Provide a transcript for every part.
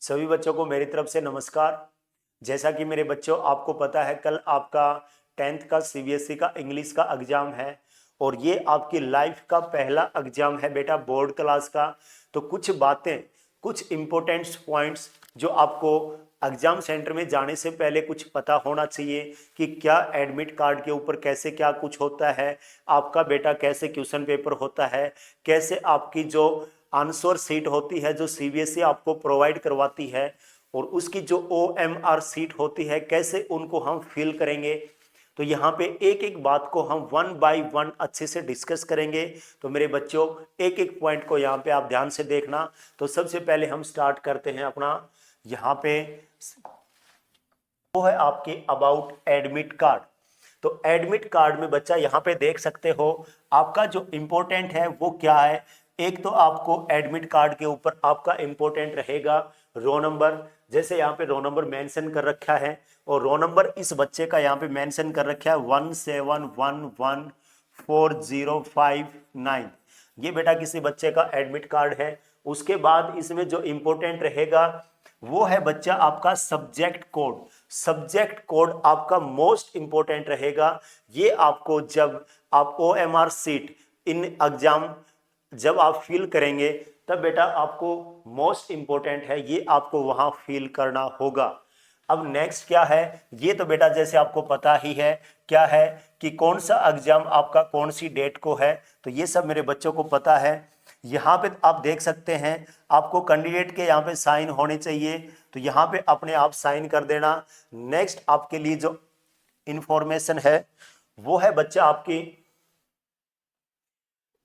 सभी बच्चों को मेरी तरफ से नमस्कार। जैसा कि मेरे बच्चों आपको पता है कल आपका 10th का सीबीएसई का इंग्लिश का एग्जाम है और ये आपकी लाइफ का पहला एग्जाम है बेटा बोर्ड क्लास का। तो कुछ बातें, कुछ इंपॉर्टेंट पॉइंट्स जो आपको एग्जाम सेंटर में जाने से पहले कुछ पता होना चाहिए कि क्या एडमिट कार्ड के ऊपर कैसे क्या कुछ होता है, आपका बेटा कैसे क्वेश्चन पेपर होता है, कैसे आपकी जो आंसर सीट होती है जो सीबीएसई आपको प्रोवाइड करवाती है और उसकी जो ओएमआर सीट होती है कैसे उनको हम फिल करेंगे। तो यहाँ पे एक एक बात को हम वन बाय वन अच्छे से डिस्कस करेंगे। तो मेरे बच्चों एक एक पॉइंट को यहाँ पे आप ध्यान से देखना। तो सबसे पहले हम स्टार्ट करते हैं अपना यहाँ पे वो है आपके अबाउट एडमिट कार्ड। तो एडमिट कार्ड में बच्चा यहाँ पे देख सकते हो आपका जो इम्पोर्टेंट है वो क्या है। एक तो आपको एडमिट कार्ड के ऊपर आपका इम्पोर्टेंट रहेगा रो नंबर। जैसे यहाँ पे रो नंबर मेंशन कर रखा है और रो नंबर इस बच्चे का यहाँ पे मेंशन कर रखा है 1711405 ये बेटा किसी बच्चे का एडमिट कार्ड है। उसके बाद इसमें जो इम्पोर्टेंट रहेगा वो है बच्चा आपका सब्जेक्ट कोड। सब्जेक्ट कोड आपका मोस्ट इंपॉर्टेंट रहेगा। ये आपको जब आप ओएमआर सीट इन एग्जाम जब आप फिल करेंगे तब बेटा आपको मोस्ट इंपॉर्टेंट है, ये आपको वहां फिल करना होगा। अब नेक्स्ट क्या है, ये तो बेटा जैसे आपको पता ही है क्या है कि कौन सा एग्जाम आपका कौन सी डेट को है, तो ये सब मेरे बच्चों को पता है। यहाँ पे आप देख सकते हैं आपको कैंडिडेट के यहाँ पे साइन होने चाहिए, तो यहाँ पे अपने आप साइन कर देना। नेक्स्ट आपके लिए जो इंफॉर्मेशन है वो है बच्चा आपकी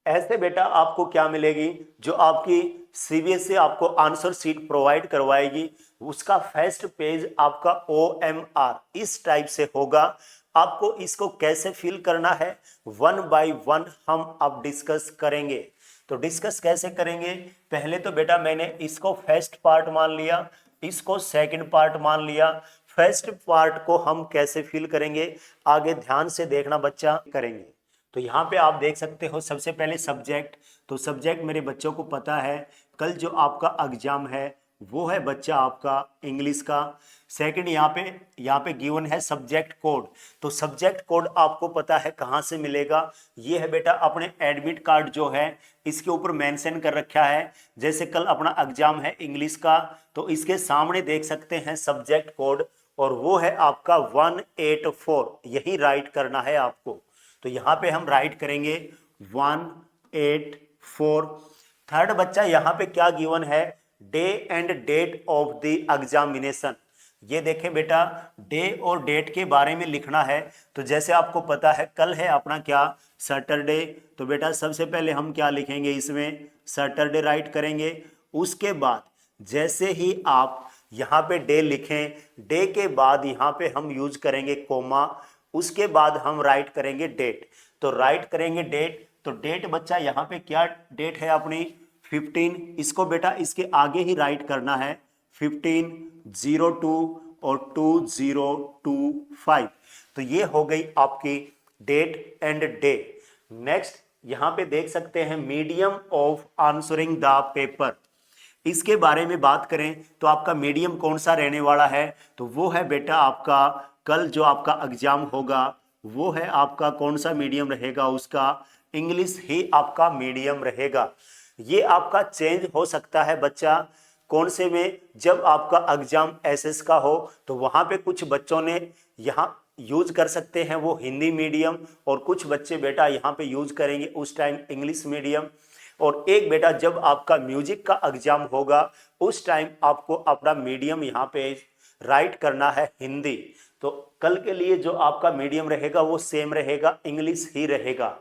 ऐसे बेटा आपको क्या मिलेगी, जो आपकी सीबीएसई आपको आंसर सीट प्रोवाइड करवाएगी उसका फर्स्ट पेज आपका ओएमआर इस टाइप से होगा। आपको इसको कैसे फिल करना है वन बाय वन हम अब डिस्कस करेंगे। तो डिस्कस कैसे करेंगे, पहले तो बेटा मैंने इसको फर्स्ट पार्ट मान लिया, इसको सेकंड पार्ट मान लिया। फर्स्ट पार्ट को हम कैसे फिल करेंगे आगे ध्यान से देखना बच्चा करेंगे। तो यहाँ पे आप देख सकते हो सबसे पहले सब्जेक्ट। तो सब्जेक्ट मेरे बच्चों को पता है कल जो आपका एग्जाम है वो है बच्चा आपका इंग्लिश का। सेकंड यहाँ पे गिवन है सब्जेक्ट कोड। तो सब्जेक्ट कोड आपको पता है कहाँ से मिलेगा, ये है बेटा अपने एडमिट कार्ड जो है इसके ऊपर मेंशन कर रखा है। जैसे कल अपना एग्जाम है इंग्लिश का तो इसके सामने देख सकते हैं सब्जेक्ट कोड और वो है आपका 184, यही राइट करना है आपको। तो यहाँ पे हम राइट करेंगे 184। थर्ड बच्चा यहाँ पे क्या गिवन है, day and date of the examination. ये देखें बेटा डे और डेट के बारे में लिखना है। तो जैसे आपको पता है कल है अपना क्या सैटरडे, तो बेटा सबसे पहले हम क्या लिखेंगे इसमें सैटरडे राइट करेंगे। उसके बाद जैसे ही आप यहाँ पे डे लिखें, डे के बाद यहाँ पे हम यूज करेंगे कोमा, उसके बाद हम राइट करेंगे डेट। तो राइट करेंगे डेट, तो डेट बच्चा यहाँ पे क्या डेट है अपनी 15, इसको बेटा इसके आगे ही राइट करना है 15/02 और 2025। तो ये हो गई आपकी डेट एंड डे। नेक्स्ट यहाँ पे देख सकते हैं medium of answering the paper. इसके बारे में बात करें तो आपका मीडियम कौन सा रहने वाला है, तो वो है बेटा आपका कल जो आपका एग्जाम होगा वो है आपका कौन सा मीडियम रहेगा, उसका इंग्लिश ही आपका मीडियम रहेगा। ये आपका चेंज हो सकता है बच्चा कौन से में, जब आपका एग्जाम एसएस का हो तो वहाँ पे कुछ बच्चों ने यहाँ यूज कर सकते हैं वो हिंदी मीडियम और कुछ बच्चे बेटा यहाँ पे यूज करेंगे उस टाइम इंग्लिश मीडियम। और एक बेटा जब आपका म्यूजिक का एग्जाम होगा उस टाइम आपको अपना मीडियम यहाँ पे राइट करना है हिंदी। तो कल के लिए जो आपका मीडियम रहेगा वो सेम रहेगा, इंग्लिश ही रहेगा।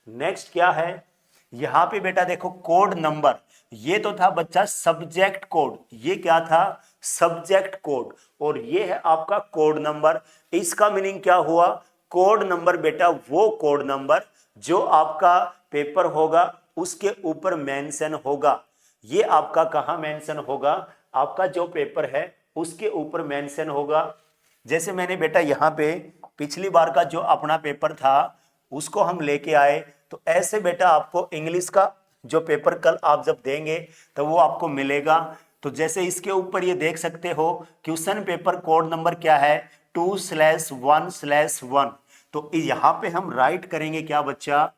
नेक्स्ट क्या है यहाँ पे बेटा देखो कोड नंबर, ये तो था बच्चा सब्जेक्ट कोड, ये क्या था सब्जेक्ट कोड और ये है आपका कोड नंबर। इसका मीनिंग क्या हुआ, कोड नंबर बेटा वो कोड नंबर जो आपका पेपर होगा उसके ऊपर मेंशन होगा। ये आपका कहाँ मेंशन होगा, आपका जो पेपर है उसके ऊपर मेंशन होगा। जैसे मैंने बेटा यहाँ पे पिछली बार का जो अपना पेपर था उसको हम लेके आए, तो ऐसे बेटा आपको इंग्लिश का जो पेपर कल आप जब देंगे तो वो आपको मिलेगा। तो जैसे इसके ऊपर ये देख सकते हो क्वेश्चन पेपर कोड नंबर क्या है 2/1/1। तो यहाँ पे हम राइट करेंगे क्या बच्चा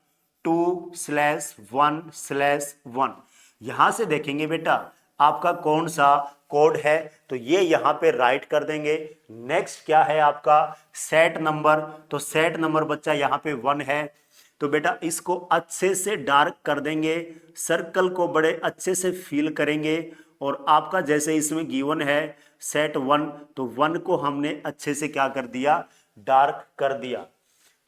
2/1/1। यहां से देखेंगे बेटा आपका कौन सा कोड है, तो ये यहाँ पे राइट कर देंगे। नेक्स्ट क्या है आपका सेट नंबर, तो सेट नंबर बच्चा यहाँ पे 1 है। तो बेटा इसको अच्छे से डार्क कर देंगे, सर्कल को बड़े अच्छे से फिल करेंगे, और आपका जैसे इसमें गिवन है सेट 1, तो 1 को हमने अच्छे से क्या कर दिया डार्क कर दिया।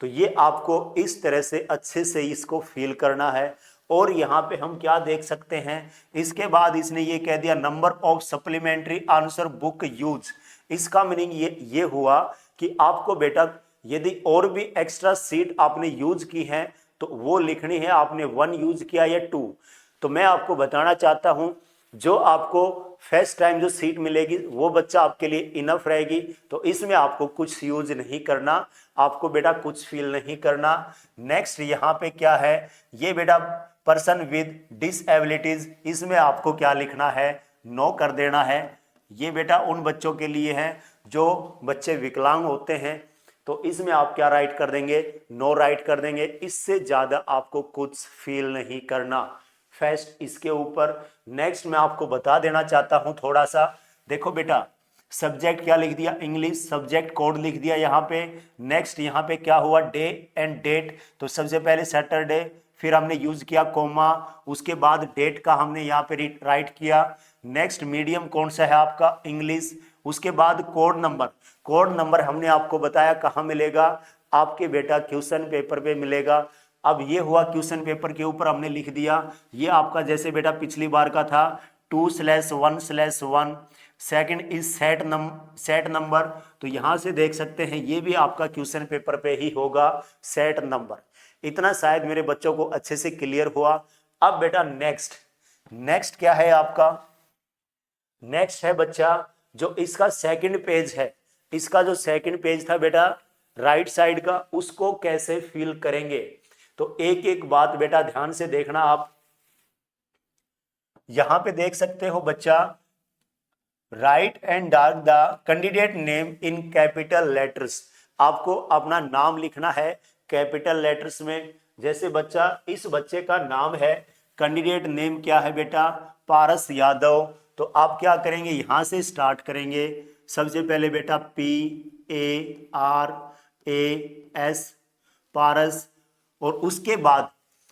तो ये आपको इस तरह से अच्छे से इसको फील करना है। और यहाँ पे हम क्या देख सकते हैं, इसके बाद इसने ये कह दिया number of supplementary answer book use. इसका मीनिंग ये हुआ कि आपको बेटा यदि और भी एक्स्ट्रा सीट आपने यूज की है तो वो लिखनी है, आपने 1 यूज किया या 2। तो मैं आपको बताना चाहता हूं जो आपको फर्स्ट टाइम जो सीट मिलेगी वो बच्चा आपके लिए इनफ रहेगी। तो इसमें आपको कुछ यूज नहीं करना, आपको बेटा कुछ फील नहीं करना। नेक्स्ट यहाँ पे क्या है, ये बेटा पर्सन विद डिसएबिलिटीज, इसमें आपको क्या लिखना है नो कर देना है। ये बेटा उन बच्चों के लिए है जो बच्चे विकलांग होते हैं, तो इसमें आप क्या राइट कर देंगे नो राइट कर देंगे। इससे ज्यादा आपको कुछ फील नहीं करना फर्स्ट इसके ऊपर। नेक्स्ट मैं आपको बता देना चाहता हूं थोड़ा सा, देखो बेटा सब्जेक्ट क्या लिख दिया इंग्लिश, सब्जेक्ट कोड लिख दिया यहाँ पे। नेक्स्ट यहाँ पे क्या हुआ डे एंड डेट, तो सबसे पहले सैटरडे, फिर हमने यूज किया कोमा, उसके बाद डेट का हमने यहाँ पे राइट किया। नेक्स्ट मीडियम कौन सा है आपका इंग्लिश, उसके बाद कोड नंबर, कोड नंबर हमने आपको बताया कहाँ मिलेगा, आपके बेटा क्वेश्चन पेपर पे मिलेगा। अब ये हुआ क्वेश्चन पेपर के ऊपर हमने लिख दिया, ये आपका जैसे बेटा पिछली बार का था 2/1/1। सेकंड इज सेट नंबर, तो यहां से देख सकते हैं ये भी आपका क्वेश्चन पेपर पे ही होगा सेट नंबर। इतना शायद मेरे बच्चों को अच्छे से क्लियर हुआ। अब बेटा नेक्स्ट क्या है आपका, नेक्स्ट है बच्चा जो इसका सेकंड पेज है, इसका जो सेकंड पेज था बेटा राइट साइड का, उसको कैसे फिल करेंगे। तो एक एक बात बेटा ध्यान से देखना आप, यहां पे देख सकते हो बच्चा right and dark the candidate name in capital letters, आपको अपना नाम लिखना है कैपिटल लेटर्स में। जैसे बच्चा इस बच्चे का नाम है, कैंडिडेट नेम क्या है बेटा पारस यादव, तो आप क्या करेंगे यहां से स्टार्ट करेंगे। सबसे पहले बेटा PARAS पारस, और उसके बाद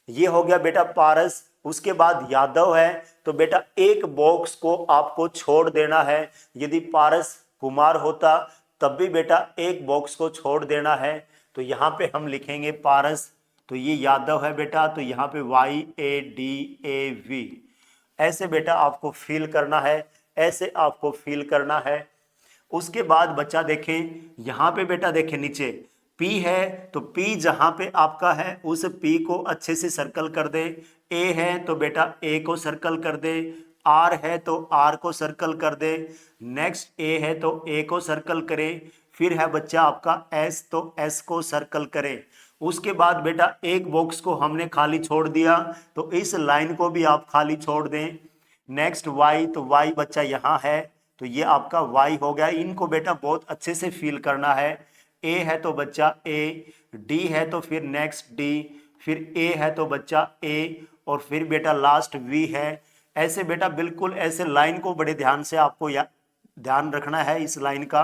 ये हो गया बेटा पारस, उसके बाद यादव है, तो बेटा एक बॉक्स को आपको छोड़ देना है। यदि पारस कुमार होता तब भी बेटा एक बॉक्स को छोड़ देना है। तो यहाँ पे हम लिखेंगे पारस, तो ये यादव है बेटा, तो यहाँ पे YADAV, ऐसे बेटा आपको फील करना है, ऐसे आपको फील करना है। उसके बाद बच्चा देखें यहाँ पे बेटा देखें नीचे P है, तो P जहां पे आपका है उस P को अच्छे से सर्कल कर दे। A है तो बेटा A को सर्कल कर दे, R है तो R को सर्कल कर दे। नेक्स्ट A है तो A को सर्कल करे, फिर है बच्चा आपका S, तो S को सर्कल करे। उसके बाद बेटा एक बॉक्स को हमने खाली छोड़ दिया, तो इस लाइन को भी आप खाली छोड़ दें। नेक्स्ट Y, तो Y बच्चा यहाँ है, तो ये आपका Y हो गया। इनको बेटा बहुत अच्छे से फील करना है। A है तो बच्चा A, D है तो फिर नेक्स्ट D, फिर A है तो बच्चा A, और फिर बेटा लास्ट V है। ऐसे बेटा बिल्कुल ऐसे लाइन को बड़े ध्यान से आपको ध्यान रखना है इस लाइन का।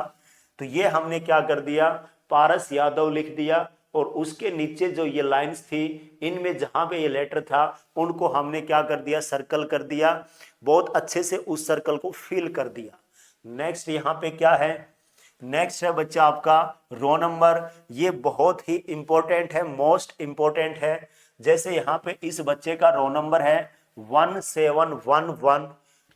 तो ये हमने क्या कर दिया पारस यादव लिख दिया, और उसके नीचे जो ये लाइंस थी इनमें जहां पे ये लेटर था उनको हमने क्या कर दिया सर्कल कर दिया, बहुत अच्छे से उस सर्कल को फिल कर दिया। नेक्स्ट यहाँ पे क्या है, नेक्स्ट है बच्चा आपका रो नंबर, ये बहुत ही इंपॉर्टेंट है, मोस्ट इंपॉर्टेंट है। जैसे यहाँ पे इस बच्चे का रो नंबर है 1711,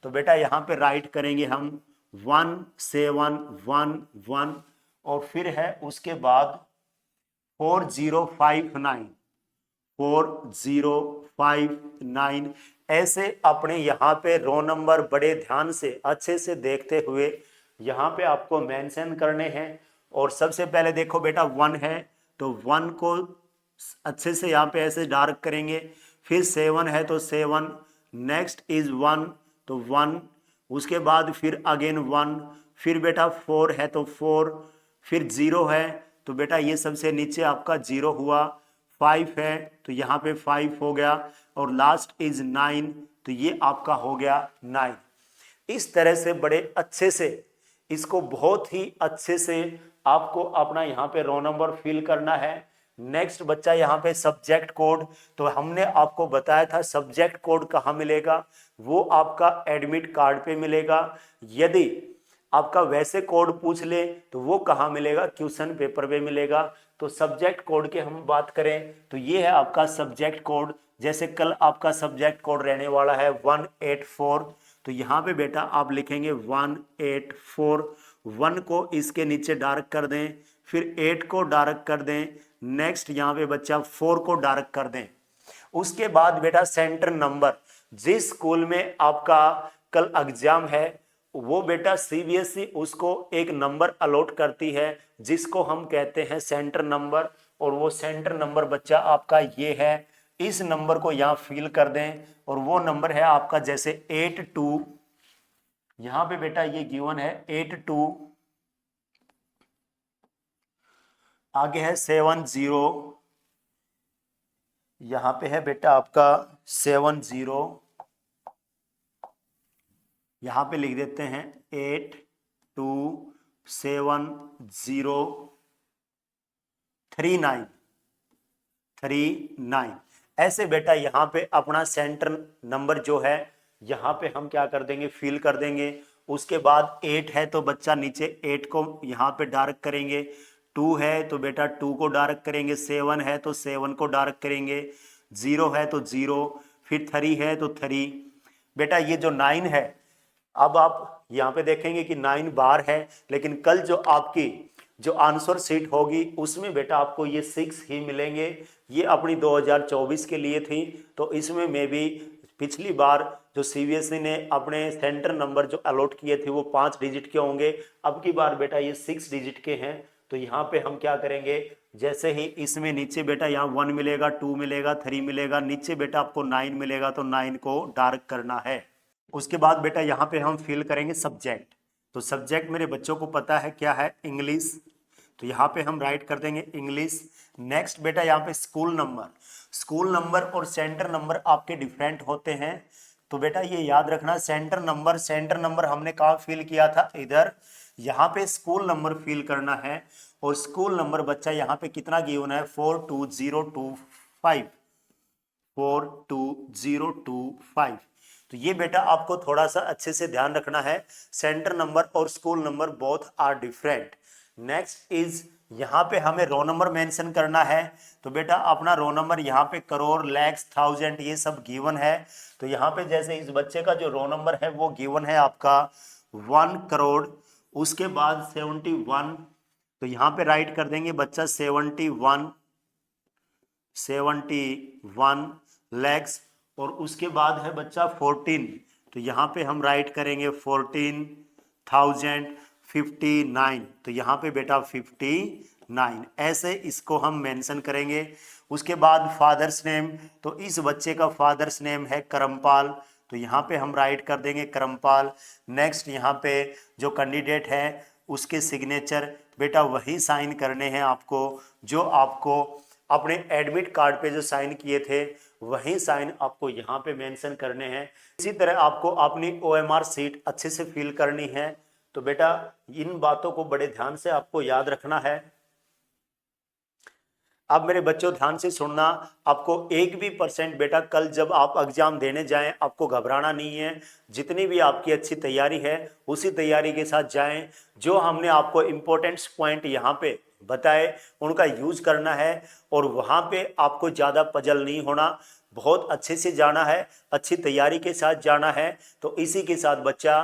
तो बेटा यहाँ पे राइट करेंगे हम 1711, और फिर है उसके बाद 4059 ऐसे अपने यहाँ पे रो नंबर बड़े ध्यान से अच्छे से देखते हुए यहाँ पे आपको मेंशन करने हैं। और सबसे पहले देखो बेटा 1 है, तो 1 को अच्छे से यहाँ पे ऐसे डार्क करेंगे। फिर 7 है तो 7, नेक्स्ट इज 1, तो 1, उसके बाद फिर अगेन 1, फिर बेटा 4 है तो 4, फिर 0 है तो बेटा ये सबसे नीचे आपका 0 हुआ, 5 है तो यहाँ पे 5 हो गया, और लास्ट इज 9 तो ये आपका हो गया 9। इस तरह से बड़े अच्छे से इसको बहुत ही अच्छे से आपको अपना यहाँ पे रो नंबर फिल करना है। नेक्स्ट बच्चा यहाँ पे सब्जेक्ट कोड, तो हमने आपको बताया था सब्जेक्ट कोड कहाँ मिलेगा, वो आपका एडमिट कार्ड पे मिलेगा। यदि आपका वैसे कोड पूछ ले तो वो कहाँ मिलेगा, क्वेश्चन पेपर पे मिलेगा। तो सब्जेक्ट कोड के हम बात करें तो ये है आपका सब्जेक्ट कोड। जैसे कल आपका सब्जेक्ट कोड रहने वाला है 184, तो यहाँ पे बेटा आप लिखेंगे 184, 1 को इसके नीचे डार्क कर दें, फिर 8 को डार्क कर दें, नेक्स्ट यहाँ पे बच्चा 4 को डार्क कर दें। उसके बाद बेटा सेंटर नंबर, जिस स्कूल में आपका कल एग्जाम है वो बेटा सीबीएसई उसको एक नंबर अलॉट करती है जिसको हम कहते हैं सेंटर नंबर, और वो सेंटर नंबर बच्चा आपका ये है। इस नंबर को यहाँ फिल कर दें, और वो नंबर है आपका जैसे 82, यहाँ पे बेटा ये गिवन है 82, आगे है 70, यहाँ पे है बेटा आपका 70, यहाँ पे लिख देते हैं 827039। ऐसे बेटा यहाँ पे अपना सेंटर नंबर जो है यहाँ पे हम क्या कर देंगे, फिल कर देंगे। उसके बाद 8 है तो बच्चा नीचे 8 को यहाँ पे डार्क करेंगे, 2 है तो बेटा 2 को डार्क करेंगे, 7 है तो 7 को डार्क करेंगे, 0 है तो 0, फिर 3 है तो 3। बेटा ये जो 9 है, अब आप यहाँ पे देखेंगे कि 9 बार है, लेकिन कल जो आपकी जो आंसर शीट होगी उसमें बेटा आपको ये 6 ही मिलेंगे। ये अपनी 2024 के लिए थी, तो इसमें में भी पिछली बार जो सीबीएसई ने अपने सेंटर नंबर जो अलॉट किए थे वो 5 डिजिट के होंगे, अब की बार बेटा ये 6 डिजिट के हैं। तो यहाँ पे हम क्या करेंगे, जैसे ही इसमें नीचे बेटा यहाँ 1 मिलेगा, 2 मिलेगा, 3 मिलेगा, नीचे बेटा आपको 9 मिलेगा, तो 9 को डार्क करना है। उसके बाद बेटा यहाँ पे हम फिल करेंगे सब्जेक्ट। तो सब्जेक्ट मेरे बच्चों को पता है क्या है, इंग्लिश, तो यहाँ पे हम राइट कर देंगे इंग्लिश। नेक्स्ट बेटा यहाँ पे स्कूल नंबर, स्कूल नंबर और सेंटर नंबर आपके डिफरेंट होते हैं, तो बेटा ये याद रखना। सेंटर नंबर हमने कहाँ फिल किया था, इधर। यहाँ पे स्कूल नंबर फिल करना है, और स्कूल नंबर बच्चा यहाँ पे कितना गिवन है, 42025, 42025। तो ये बेटा आपको थोड़ा सा अच्छे से ध्यान रखना है, सेंटर नंबर और school number both are different. Next is यहाँ पे हमें रो नंबर मेंशन करना है, तो बेटा अपना रो नंबर यहाँ पे करोड़, लैक्स, थाउजेंड ये सब गिवन है। तो यहाँ पे जैसे इस बच्चे का जो रो नंबर है वो गिवन है आपका 1 करोड़, उसके बाद 71, तो यहाँ पे राइट कर देंगे बच्चा 71 लैक्स, और उसके बाद है बच्चा 14, तो यहाँ पे हम राइट करेंगे 14,059, तो यहाँ पे बेटा 59, ऐसे इसको हम मेंशन करेंगे। उसके बाद फादर्स नेम, तो इस बच्चे का फादर्स नेम है करमपाल, तो यहाँ पे हम राइट कर देंगे करमपाल। नेक्स्ट यहाँ पे जो कैंडिडेट है उसके सिग्नेचर बेटा वही साइन करने हैं आपको जो आपको अपने एडमिट कार्ड पे जो साइन किए थे वही साइन आपको यहाँ पे मेंशन करने हैं। इसी तरह आपको अपनी OMR सीट अच्छे से फिल करनी है। तो बेटा इन बातों को बड़े ध्यान से आपको याद रखना है। अब मेरे बच्चों ध्यान से सुनना, आपको 1% बेटा कल जब आप एग्जाम देने जाएं आपको घबराना नहीं है। जितनी भी आपकी अच्छी तैयारी है उसी तैयारी के साथ जाएं। जो हमने आपको इम्पोर्टेंट्स पॉइंट यहाँ पे बताए उनका यूज करना है, और वहाँ पे आपको ज़्यादा पजल नहीं होना, बहुत अच्छे से जाना है, अच्छी तैयारी के साथ जाना है। तो इसी के साथ बच्चा